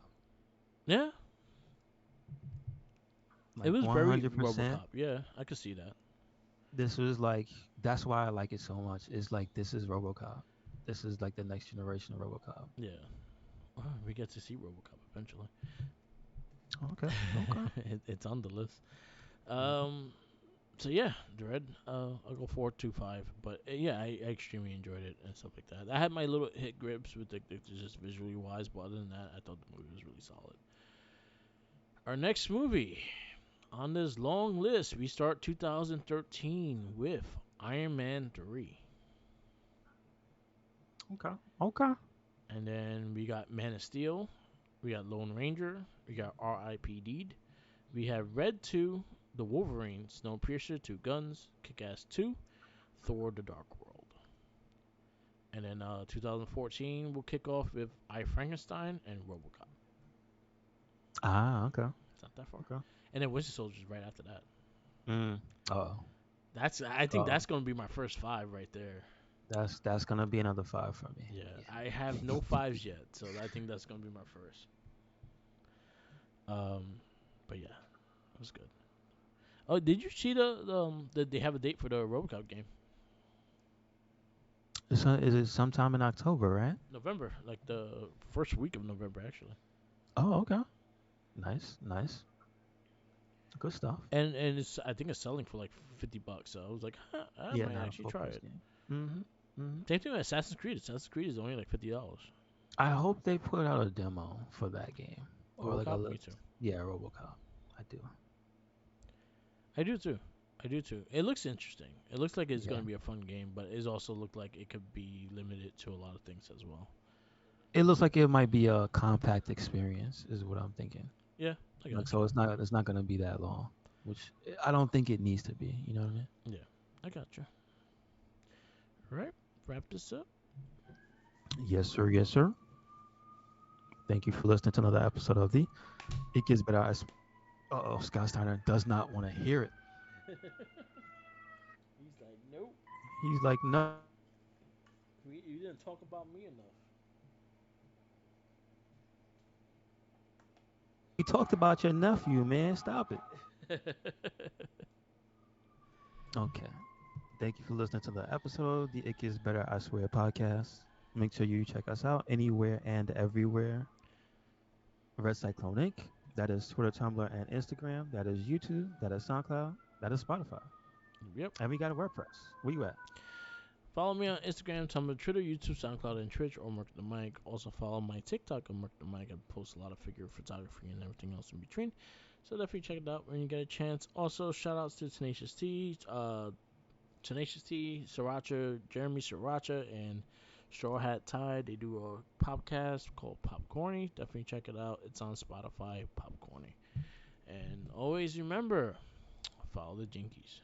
Yeah, it Like was very 100%. RoboCop. Yeah, I could see that. This was like that's why I like it so much. It's like this is RoboCop. This is like the next generation of RoboCop. Yeah, we get to see RoboCop eventually. Okay. Okay. It's on the list. Mhm. Um, so yeah, Dread. I'll go 4-5. But yeah, I extremely enjoyed it and stuff like that. I had my little hit grips with the just visually wise, but other than that, I thought the movie was really solid. Our next movie on this long list, we start 2013 with Iron Man 3. Okay. Okay. And then we got Man of Steel, we got Lone Ranger, we got R.I.P.D. We have Red 2, The Wolverine, Snowpiercer, Two Guns, Kick Ass 2, Thor The Dark World. And then 2014 will kick off with I Frankenstein and Robocop. Ah. Okay. It's not that far. Okay. And then Winter Soldier's right after that. Mm. Oh. I think Oh. that's gonna be my first 5 right there. That's gonna be another 5 for me. Yeah, Yeah. I have no 5s yet, so I think that's gonna be my first. But yeah, it was good. Oh, did you see that they have a date for the RoboCop game? Is it sometime in October, right? November, like the first week of November, actually. Oh, okay. Nice. Nice. Good stuff. And I think it's selling for like $50. So I was like, huh, I Yeah. might Now actually full try price it. game. Mm-hmm. Mm-hmm. Same thing with Assassin's Creed. Assassin's Creed is only like $50. I hope they put out a demo for that game or like a RoboCop, little. me too. Yeah, RoboCop. I do. I do too. I do too. It looks interesting. It looks like it's Yeah. gonna be a fun game, but it also looked like it could be limited to a lot of things as well. It looks like it might be a compact experience, is what I'm thinking. Yeah, I Like, got so you. it's not gonna be that long, which I don't think it needs to be. You know what I mean? Yeah, I got you. All right, wrap this up. Yes, sir. Yes, sir. Thank you for listening to another episode of the It Gets Better. Oh, Scott Steiner does not want to hear it. He's like, nope. He's like, no. You didn't talk about me enough. We talked about your nephew, man. Stop it. Okay. Thank you for listening to the episode of the It Gets Better, I Swear podcast. Make sure you check us out anywhere and everywhere. Red Cyclone Inc. That is Twitter, Tumblr, and Instagram. That is YouTube. That is SoundCloud. That is Spotify. Yep. And we got a WordPress. Where you at? Follow me on Instagram, Tumblr, Twitter, YouTube, SoundCloud, and Twitch, or Merc the Mic. Also follow my TikTok on Merc the Mic. I post a lot of figure photography and everything else in between. So definitely check it out when you get a chance. Also, shout outs to Tenacious T, Sriracha, Jeremy Sriracha, and Straw Hat Tide. They do a podcast called Popcorny. Definitely check it out. It's on Spotify, Popcorny. And always remember, follow the Jinkies.